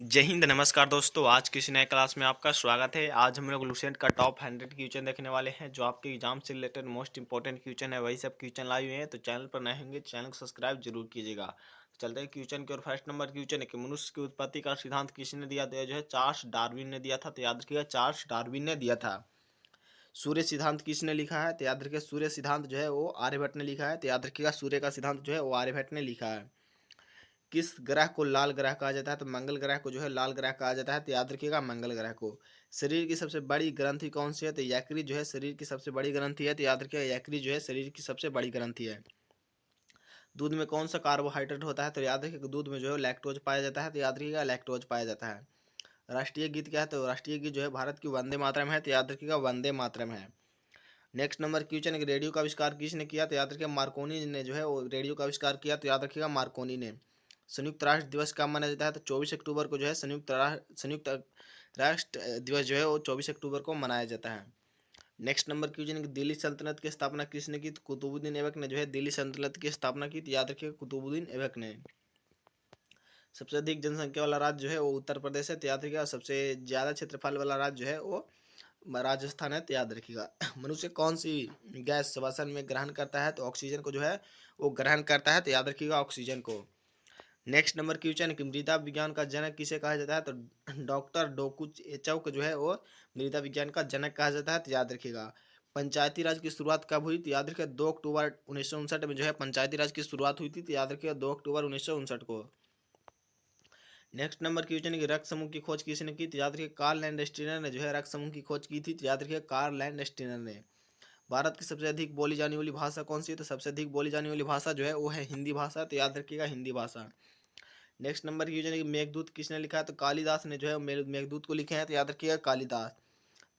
जय हिंद, नमस्कार दोस्तों। आज किसी नए क्लास में आपका स्वागत है। आज हम लोग लुसेंट का टॉप 100 क्वेश्चन देखने वाले हैं, जो आपके एग्जाम से रिलेटेड मोस्ट इंपॉर्टेंट क्वेश्चन है। वही सब क्वेश्चन लाए हुए हैं, तो चैनल पर नए होंगे चैनल को सब्सक्राइब जरूर कीजिएगा। तो चलते हैं क्वेश्चन की। और फर्स्ट नंबर क्वेश्चन है कि मनुष्य की उत्पत्ति का सिद्धांत किसने दिया था? जो है चार्ल्स डार्विन ने दिया था। तो याद रखिएगा, चार्ल्स डार्विन ने दिया था। सूर्य सिद्धांत किसने लिखा है? तो याद रखिएगा, सूर्य सिद्धांत जो है वो आर्यभट्ट ने लिखा है। तो याद रखिएगा, सूर्य का सिद्धांत जो है वो आर्यभट्ट ने लिखा है। किस ग्रह को लाल ग्रह कहा जाता है? तो मंगल ग्रह को जो है लाल ग्रह कहा जाता है। तो याद रखिएगा, मंगल ग्रह को। शरीर की सबसे बड़ी ग्रंथि कौन सी है? तो यकृत जो है शरीर की सबसे बड़ी ग्रंथि है। तो याद रखिएगा, यकृत जो है शरीर की सबसे बड़ी ग्रंथि है। दूध में कौन सा कार्बोहाइड्रेट होता है? तो याद रखिएगा, दूध में जो है लैक्टोज पाया जाता है। तो याद रखिएगा, लैक्टोज पाया जाता है। राष्ट्रीय गीत क्या है? तो राष्ट्रीय गीत जो है भारत की वंदे मातरम है। तो याद रखिएगा, वंदे मातरम है। नेक्स्ट नंबर क्वेश्चन है, रेडियो का आविष्कार किसने किया? तो याद रखिएगा, मार्कोनी ने जो है वो रेडियो का आविष्कार किया। तो याद रखिएगा, मार्कोनी ने। संयुक्त राष्ट्र दिवस कब मनाया जाता है? तो 24 अक्टूबर को जो है संयुक्त राष्ट्र दिवस जो है वो 24 अक्टूबर को मनाया जाता है। नेक्स्ट नंबर क्वेश्चन है कि दिल्ली सल्तनत की स्थापना किसने की? तो कुतुबुद्दीन ऐबक ने जो है दिल्ली सल्तनत की स्थापना की। तो याद रखिएगा, कुतुबुद्दीन ऐबक ने। सबसे अधिक जनसंख्या वाला राज्य जो है वो उत्तर प्रदेश है। तो याद रखिएगा, सबसे ज्यादा क्षेत्रफल वाला राज्य जो है वो राजस्थान है। तो याद रखिएगा, मनुष्य कौन सी गैस श्वसन में ग्रहण करता है? तो ऑक्सीजन को जो है वो ग्रहण करता है। तो याद रखिएगा, ऑक्सीजन को। नेक्स्ट नंबर क्वेश्चन है कि मृदा विज्ञान का जनक किसे कहा जाता है? तो डॉक्टर डोकुचेचव को जो है वो मृदा विज्ञान का जनक कहा जाता है। तो याद रखिएगा, पंचायती राज की शुरुआत कब हुई? तो याद रखिएगा, 2 अक्टूबर 1959 में जो है पंचायती राज की शुरुआत हुई थी। तो याद रखिएगा, 2 अक्टूबर 1959 को। नेक्स्ट नंबर क्वेश्चन है कि रक्त समूह की खोज किसने की? तो याद रखिए, कार्ल लैंडस्टीनर ने जो है रक्त समूह की खोज की थी। तो याद रखिए, कार्ल लैंडस्टीनर ने। भारत की सबसे अधिक बोली जाने वाली भाषा कौन सी है? तो सबसे अधिक बोली जाने वाली भाषा जो है वो है हिंदी भाषा। तो याद रखिएगा, हिंदी भाषा। नेक्स्ट नंबर क्वेश्चन है कि मेघदूत किसने लिखा है? तो कालिदास ने जो है मेघदूत को लिखे हैं। तो याद रखिएगा, कालिदास।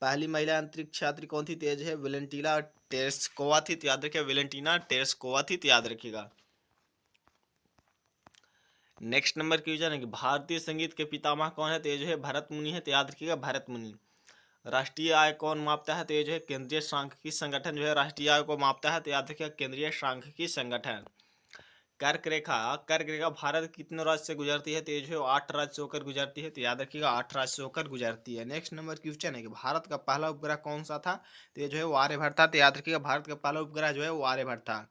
पहली महिला अंतरिक्ष यात्री कौन थी? तेज है वेलेंटीना टेरेस्कोवा थी। तो याद रखिएगा, वेलेंटीना टेरेस्कोवा थी। तो याद रखिएगा। नेक्स्ट नंबर क्वेश्चन है कि भारतीय संगीत के पितामह कौन है? तो ये जो है भरत मुनि है। तो याद रखिएगा, भरत मुनि। राष्ट्रीय आय कौन मापता है? तो ये जो है केंद्रीय सांख्यिकी संगठन जो है राष्ट्रीय आय को मापता है। तो याद रखिएगा, केंद्रीय सांख्यिकी संगठन। कर्क रेखा भारत के कितने राज्य से गुजरती है? तो ये जो है 8 राज्य से होकर गुजरती है। तो याद रखिएगा, 8 राज्य से होकर गुजरती है। नेक्स्ट नंबर क्वेश्चन है कि भारत का पहला उपग्रह कौन सा था? तो ये जो है वो आर्यभट्ट था। तो याद रखिएगा, भारत का पहला उपग्रह जो है वो आर्यभट्ट था।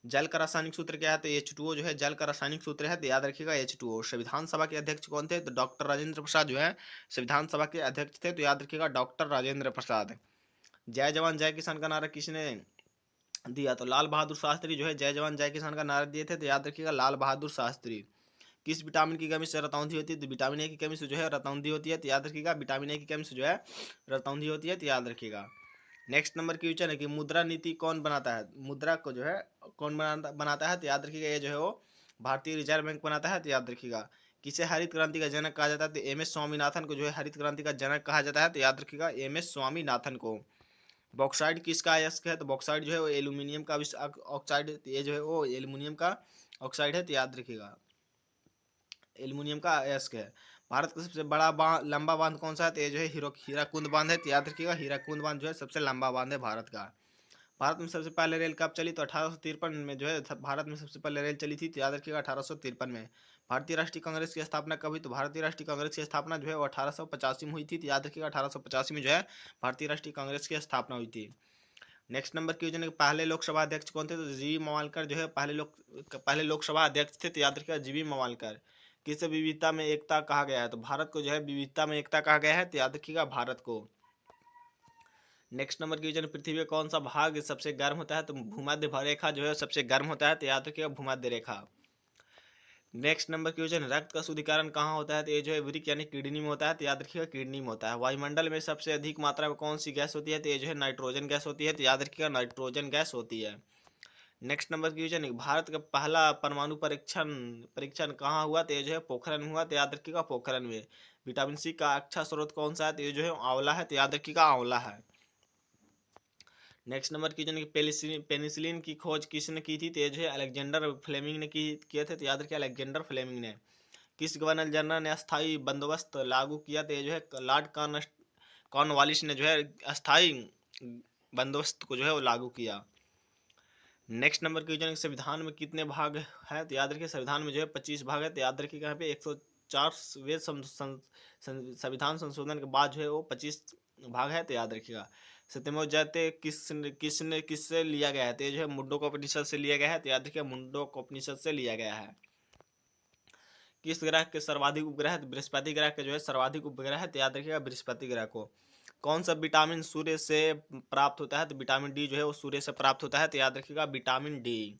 जल का रासायनिक सूत्र क्या है? तो H2O जो है जल का रासायनिक सूत्र है। तो याद रखिएगा, H2O। संविधान सभा के अध्यक्ष कौन थे? तो डॉक्टर राजेंद्र प्रसाद जो है संविधान सभा के अध्यक्ष थे। तो याद रखिएगा, डॉक्टर राजेंद्र प्रसाद। जय जवान जय किसान का नारा किसने दिया? तो लाल बहादुर शास्त्री जो है जय जवान जय किसान का नारा दिए थे। तो याद रखिएगा, लाल बहादुर शास्त्री। किस विटामिन की कमी से रतौंधी होती है? तो विटामिन ए की कमी से जो है रतौंधी होती है। तो याद रखिएगा, विटामिन ए की कमी से जो है रतौंधी होती है। तो याद रखिएगा। नेक्स्ट नंबर क्वेश्चन है कि मुद्रा नीति कौन बनाता है? मुद्रा को जो है कौन बनाता है? तो याद रखिएगा, ये जो है वो भारतीय रिजर्व बैंक बनाता है। तो याद रखिएगा। किसे हरित क्रांति का जनक कहा जाता है? तो MS स्वामीनाथन को जो है हरित क्रांति का जनक कहा जाता है। तो याद रखिएगा, MS स्वामीनाथन को। बॉक्साइड किसका अयस्क है? तो बॉक्साइड जो है वो एल्यूमिनियम का ऑक्साइड, ये जो है वो एल्यूमिनियम का ऑक्साइड है। तो याद रखिएगा, एल्यूमिनियम का अयस्क है। भारत का सबसे बड़ा लंबा बांध कौन सा है? तो ये जो है हीराकुंद बांध है। तो याद रखिएगा, हीराकुंद बांध जो है सबसे लंबा बांध है भारत का। भारत में सबसे पहले रेल कब चली? तो 1853 में जो है भारत में सबसे पहले रेल चली थी। तो याद रखिएगा, 1853 में। भारतीय राष्ट्रीय कांग्रेस की स्थापना कब हुई? तो भारतीय राष्ट्रीय कांग्रेस की स्थापना जो है वो 1885 में हुई थी। तो याद रखिएगा, 1885 में जो है भारतीय राष्ट्रीय कांग्रेस की स्थापना हुई थी। नेक्स्ट नंबर क्वेश्चन है कि पहले लोकसभा अध्यक्ष कौन थे? तो जीवी मवालकर जो है पहले लोकसभा अध्यक्ष थे। तो याद रखिएगा, जीवी मवालकर। किसे विविधता में एकता कहा गया है? तो भारत को जो है विविधता में एकता कहा गया है। तो याद रखिएगा, भारत को। नेक्स्ट नंबर क्वेश्चन, पृथ्वी का कौन सा भाग सबसे गर्म होता है? तो भूमध्य रेखा जो है सबसे गर्म होता है। तो याद रखिएगा, भूमध्य रेखा। नेक्स्ट नंबर क्वेश्चन, रक्त का शुद्धिकरण कहाँ होता है? तो ये जो है वृक्क यानी किडनी में होता है। तो याद रखिएगा, किडनी में होता है। वायुमंडल में सबसे अधिक मात्रा में कौन सी गैस होती है? तो ये जो है नाइट्रोजन गैस होती है। तो याद रखिएगा, नाइट्रोजन गैस होती है। नेक्स्ट नंबर क्वेश्चन, भारत का पहला परमाणु परीक्षण परीक्षण कहाँ हुआ? तो ये जो है पोखरण में हुआ। तो याद रखिएगा, पोखरण में। विटामिन सी का अच्छा स्रोत कौन सा है? तो ये जो है आंवला है। तो याद रखिएगा, आंवला है। नेक्स्ट नंबर क्वेश्चन है कि पेनिसिलिन की खोज किसने की थी? तो ये जो है अलेक्जेंडर फ्लेमिंग ने किए थे। तो याद रखिए, अलेक्जेंडर फ्लेमिंग ने। किस गवर्नर जनरल ने अस्थायी बंदोबस्त लागू किया? तो ये जो है लॉर्ड कॉर्नवालिस ने जो है अस्थायी बंदोबस्त को जो है वो लागू किया। नेक्स्ट नंबर क्वेश्चन, संविधान में कितने भाग है? तो याद रखिए, संविधान में जो है 25 भाग है। तो याद रखिएगा, यहाँ पे 4वें संविधान संशोधन के बाद जो है वो 25 भाग है, तो याद रखिएगा। सत्यमेव जयते किससे लिया गया है, तो ये जो है मुंडकोपनिषद से लिया गया है, तो याद रखिएगा मुंडकोपनिषद से लिया गया है। किस ग्रह के सर्वाधिक उपग्रह, बृहस्पति ग्रह के जो है सर्वाधिक उपग्रह है, तो याद रखिएगा बृहस्पति ग्रह को। कौन सा विटामिन सूर्य से प्राप्त होता है, तो विटामिन डी जो है वो सूर्य से प्राप्त होता है, तो याद रखिएगा vitamin D.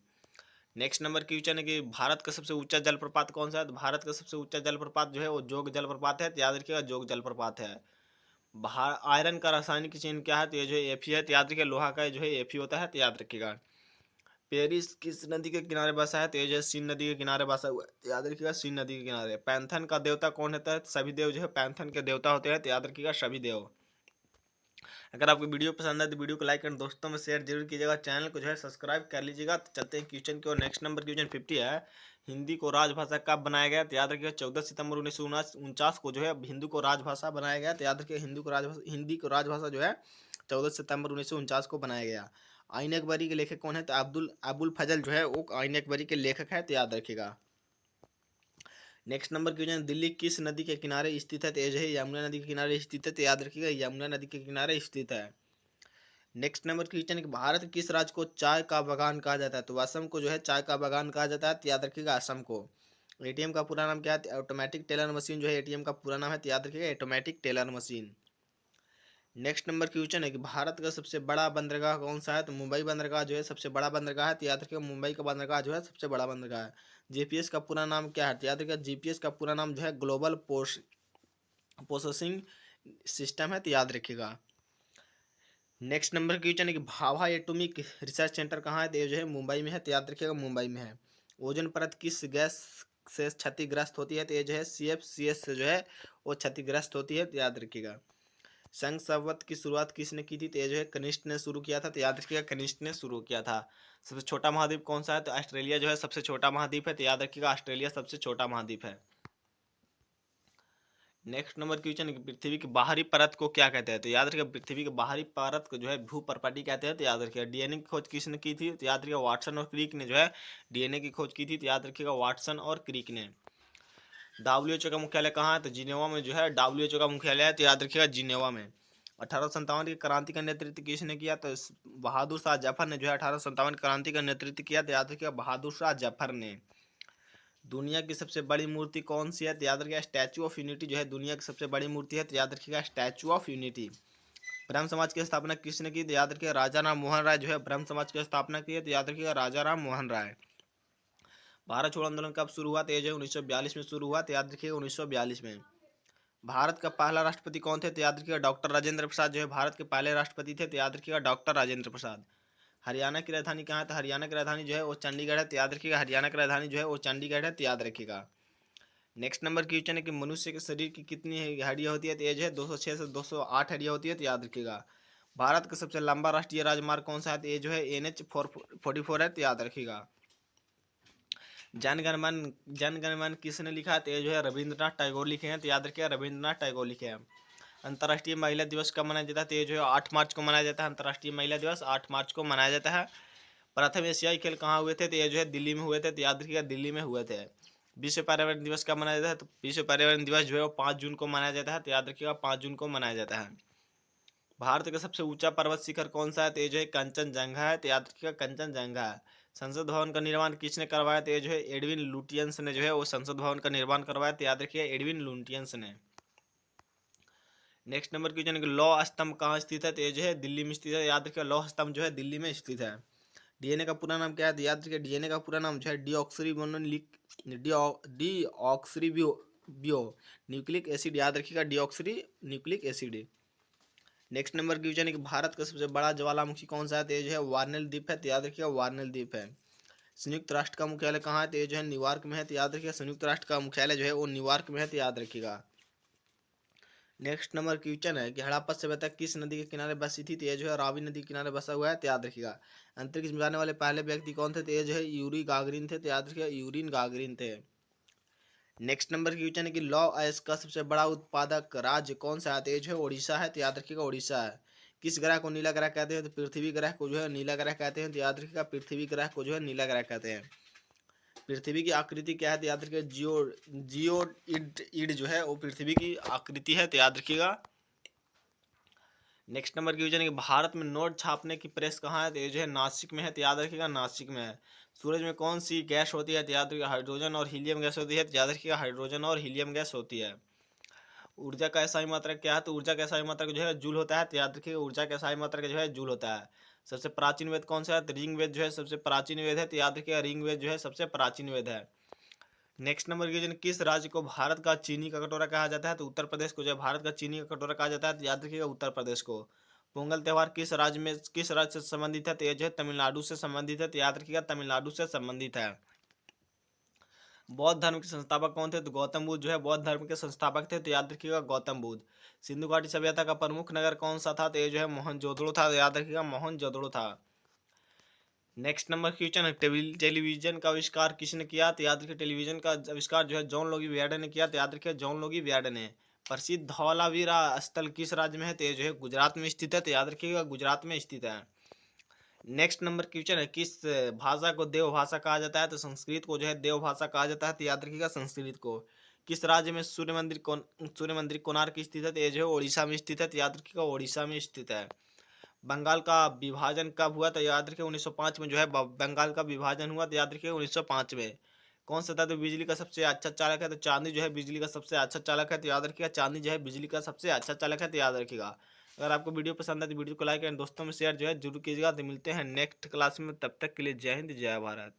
Next number question है कि भारत का सबसे ऊंचा जलप्रपात कौन सा है, तो भारत का सबसे ऊंचा जलप्रपात जो है वो जोग जलप्रपात है, तो याद रखिएगा जोग जलप्रपात है। आयरन का रासायनिक चिन्ह क्या है, तो ये जो है एफी है, तो याद रखिएगा लोहा का जो है एफी होता है, तो याद रखिएगा। पेरिस किस नदी के किनारे बसा है, तो ये जो है सीन नदी के किनारे बसा हुआ है, तो याद रखिएगा सीन नदी के किनारे। पैंथन का देवता कौन होता है, तो सभी देव जो है पैंथन के देवता होते हैं, तो याद रखिएगा सभी देव। अगर आपको वीडियो पसंद है तो वीडियो को लाइक कर दोस्तों में शेयर जरूर कीजिएगा, चैनल को जो है सब्सक्राइब कर लीजिएगा। तो चलते हैं क्वेश्चन की ओर। नेक्स्ट नंबर क्वेश्चन 50 है, हिंदी को राजभाषा कब बनाया गया, तो याद रखिएगा 14 सितंबर 1949 को जो है हिंदी को राजभाषा बनाया गया, तो याद रखिएगा हिंदी को राजभाषा जो है 14 सितंबर 1949 को बनाया गया। आईन अकबरी के लेखक कौन है, तो अबुल फजल जो है वो आईन अकबरी के लेखक है, तो याद रखिएगा। नेक्स्ट नंबर क्वेश्चन, दिल्ली किस नदी के किनारे स्थित है, तो ये है यमुना नदी के किनारे स्थित है, तो याद रखिएगा यमुना नदी के किनारे स्थित है। नेक्स्ट नंबर क्वेश्चन है कि भारत किस राज्य को चाय का बागान कहा जाता है, तो असम को जो है चाय का बागान कहा जाता है, तो याद रखिएगा असम को। एटीएम का पूरा नाम क्या है, ऑटोमेटिक टेलर मशीन जो है एटीएम का पूरा नाम है, तो याद रखिएगा automatic teller machine. Next number question है कि भारत का सबसे बड़ा बंदरगाह कौन सा है, तो मुंबई बंदरगाह जो है सबसे बड़ा बंदरगाह है, तो याद रखिएगा मुंबई का बंदरगाह जो है सबसे बड़ा बंदरगाह है। जीपीएस का पूरा नाम क्या है, तो याद रखिएगा जीपीएस का पूरा नाम जो है ग्लोबल प्रोसेसिंग सिस्टम है, तो याद रखिएगा। नेक्स्ट नंबर क्वेश्चन है कि भाभा एटॉमिक रिसर्च सेंटर कहाँ है, तो ये जो है मुंबई में है, तो याद रखिएगा मुंबई में है। ओजोन परत किस गैस से क्षतिग्रस्त होती है, तो ये जो है CFCS से जो है वो क्षतिग्रस्त होती है, तो याद रखिएगा। संघ संवत की शुरुआत किसने की थी, तो ये जो है कनिष्क ने शुरू किया था, तो याद रखिएगा कनिष्क ने शुरू किया था। सबसे छोटा महाद्वीप कौन सा है, तो ऑस्ट्रेलिया जो है सबसे छोटा महाद्वीप है, तो याद रखिएगा ऑस्ट्रेलिया सबसे छोटा महाद्वीप है। नेक्स्ट नंबर क्वेश्चन, पृथ्वी की बाहरी परत को क्या कहते हैं, तो याद रखिएगा पृथ्वी की बाहरी परत को जो है भूपर्पटी कहते हैं, तो याद रखिएगा। डीएनए की खोज किसने की थी, तो याद रखिएगा वाटसन और क्रिक ने जो है डीएनए की खोज की थी, तो याद रखिएगा वाटसन और क्रिक ने। WHO का मुख्यालय कहाँ है, तो जिनेवा में जो है WHO का मुख्यालय है, तो याद रखिएगा जिनेवा में। 1857 की क्रांति का नेतृत्व किसने किया, तो बहादुर शाह जफर ने जो है 1857 क्रांति का नेतृत्व किया, तो याद रखिएगा बहादुर शाह जफर ने। दुनिया की सबसे बड़ी मूर्ति कौन सी है, तो याद रखिएगा स्टैचू ऑफ यूनिटी जो है दुनिया की सबसे बड़ी मूर्ति है, तो याद रखिएगा स्टैचू ऑफ यूनिटी। ब्रह्म समाज की स्थापना किसने की, तो याद रखिएगा राजा राम मोहन राय जो है ब्रह्म समाज की स्थापना की है, तो याद रखिएगा राजा राम मोहन राय। भारत छोड़ो आंदोलन कब शुरू हुआ, तो ये जो है 1942 में शुरू हुआ, तो याद रखिएगा 1942 में। भारत का पहला राष्ट्रपति कौन थे, तो याद रखिएगा डॉक्टर राजेंद्र प्रसाद जो है भारत के पहले राष्ट्रपति थे, तो याद रखिएगा डॉक्टर राजेंद्र प्रसाद। हरियाणा की राजधानी कहाँ है, तो हरियाणा की राजधानी जो है वो चंडीगढ़ है, तो याद रखिएगा हरियाणा की राजधानी जो है वो चंडीगढ़ है, तो याद रखिएगा। नेक्स्ट नंबर क्वेश्चन है कि मनुष्य के शरीर की कितनी हड्डियां होती है, तो ये जो है 206 से 208 हड्डियां होती है, तो याद रखिएगा। भारत का सबसे लंबा राष्ट्रीय राजमार्ग कौन सा है, तो ये जो है NH 44 है, तो याद रखिएगा। जनगण मन किसने लिखा है, तो ये जो है रविंद्रनाथ टैगोर लिखे हैं, तो याद रखिएगा रविंद्रनाथ टैगोर लिखे हैं। अंतर्राष्ट्रीय महिला दिवस कब मनाया जाता है, तो ये जो है 8 मार्च को मनाया जाता है। अंतर्राष्ट्रीय महिला दिवस 8 मार्च को मनाया जाता है। प्रथम एशियाई खेल कहाँ हुए थे, तो ये जो है दिल्ली में हुए थे, तो याद रखिएगा दिल्ली में हुए थे। विश्व पर्यावरण दिवस कब मनाया जाता है, तो विश्व पर्यावरण दिवस जो है वो 5 जून को मनाया जाता है, तो याद रखिएगा 5 जून को मनाया जाता है। भारत का सबसे ऊंचा पर्वत शिखर कौन सा है, तो ये जो है कंचनजंगा है, तो याद रखिएगा कंचनजंगा है। संसद भवन का निर्माण किसने करवाया, तो ये जो है एडविन लुटियंस ने जो है वो संसद भवन का निर्माण करवाया, तो याद रखिएगा एडविन लुटियंस ने। नेक्स्ट नंबर क्वेश्चन है कि लौह स्तंभ कहाँ स्थित है, तो ये जो है दिल्ली में स्थित है, याद रखिएगा लौह स्तंभ जो है दिल्ली में स्थित है। डीएनए का पूरा नाम क्या है, तो याद रखिए डीएनए का पूरा नाम जो है डीऑक्सरीबियो न्यूक्लिक एसिड, याद रखिएगा deoxyribo nucleic acid. Next number question है कि भारत का सबसे बड़ा ज्वालामुखी कौन सा है, तो ये जो है वार्नेल द्वीप है, तो याद रखिएगा वार्नेल द्वीप है। संयुक्त राष्ट्र का मुख्यालय कहाँ है, तो ये जो है न्यूयॉर्क में है, तो याद रखिएगा संयुक्त राष्ट्र का मुख्यालय जो है वो न्यूयॉर्क में है, तो याद रखिएगा। नेक्स्ट नंबर क्वेश्चन है कि हड़प्पा सभ्यता किस नदी के किनारे बसी थी, तो ये जो है रावी नदी के किनारे बसा हुआ है, तो याद रखिएगा। अंतरिक्ष में जाने वाले पहले व्यक्ति कौन थे, तो ये जो है यूरी गागरिन थे, तो याद रखिएगा यूरिन गागरिन थे। नेक्स्ट नंबर क्वेश्चन है कि लौह अयस्क का सबसे बड़ा उत्पादक राज्य कौन सा है, तो ये जो है उड़ीसा है, तो याद रखिएगा उड़ीसा है। किस ग्रह को नीला ग्रह कहते हैं, तो पृथ्वी ग्रह को जो है नीला ग्रह कहते हैं, तो याद रखिएगा पृथ्वी ग्रह को जो है नीला ग्रह कहते हैं। पृथ्वी की आकृति क्या है तो याद रखिएगा जियो इड जो है वो पृथ्वी की आकृति है, तो याद रखिएगा। नेक्स्ट नंबर क्वेश्चन है कि भारत में नोट छापने की प्रेस कहाँ है, तो ये जो है नासिक में है, तो याद रखिएगा नासिक में है। सूरज में कौन सी गैस होती है, तो याद रखिएगा हाइड्रोजन और हीलियम गैस होती है, तो याद रखिएगा हाइड्रोजन और हीलियम गैस होती है। ऊर्जा का SI मात्रक क्या है, तो ऊर्जा का SI मात्रक जो है जूल होता है, तो याद रखिएगा ऊर्जा का SI मात्रक जो है जूल होता है। सबसे प्राचीन वेद कौन सा है, तो ऋग्वेद जो है सबसे प्राचीन वेद है, तो याद रखिएगा ऋग्वेद जो है सबसे प्राचीन वेद है। नेक्स्ट नंबर क्वेश्चन, किस राज्य को भारत का चीनी का कटोरा कहा जाता है, तो उत्तर प्रदेश को जो है भारत का चीनी का कटोरा कहा जाता है, तो याद रखिएगा उत्तर प्रदेश को। पोंगल त्यौहार किस राज्य से संबंधित है, तो ये जो है तमिलनाडु से संबंधित है, तो याद रखिएगा तमिलनाडु से संबंधित है। बौद्ध धर्म के संस्थापक कौन थे, तो गौतम बुद्ध जो है बौद्ध धर्म के संस्थापक थे, तो याद रखिएगा गौतम बुद्ध। सिंधु घाटी सभ्यता का प्रमुख नगर कौन सा था, तो ये जो है मोहनजोदड़ो था, तो याद रखिएगा मोहनजोदड़ो था। नेक्स्ट नंबर क्वेश्चन है, टेलीविजन का आविष्कार किसने किया, तो याद रखिए टेलीविजन का आविष्कार जो है जॉन लोगी वियार्डे ने किया, तो याद रखिए जॉन लोगी वियार्डे ने। प्रसिद्ध धौलावीरा स्थल किस राज्य में है, तो ये जो है गुजरात में स्थित है, तो याद रखिएगा गुजरात में स्थित है। नेक्स्ट नंबर क्वेश्चन है, किस भाषा को देव भाषा कहा जाता है, तो संस्कृत को जो है देव भाषा कहा जाता है, तो याद रखिएगा संस्कृत को। किस राज्य में सूर्य मंदिर कोणार्क स्थित है, तो ये जो है ओडिशा में स्थित है, तो याद रखिएगा ओडिशा में स्थित है। बंगाल का विभाजन कब हुआ, तो याद रखिए 1905 में जो है बंगाल का विभाजन हुआ, तो याद रखिए 1905 में। कौन सा धातु बिजली का सबसे अच्छा चालक है, तो चांदी जो है बिजली का सबसे अच्छा चालक है, तो याद रखिएगा चांदी जो है बिजली का सबसे अच्छा चालक है, तो याद रखिएगा। अगर आपको वीडियो पसंद है तो वीडियो को लाइक एंड दोस्तों में शेयर जो है जरूर कीजिएगा। तो मिलते हैं नेक्स्ट क्लास में, तब तक के लिए जय हिंद जय भारत।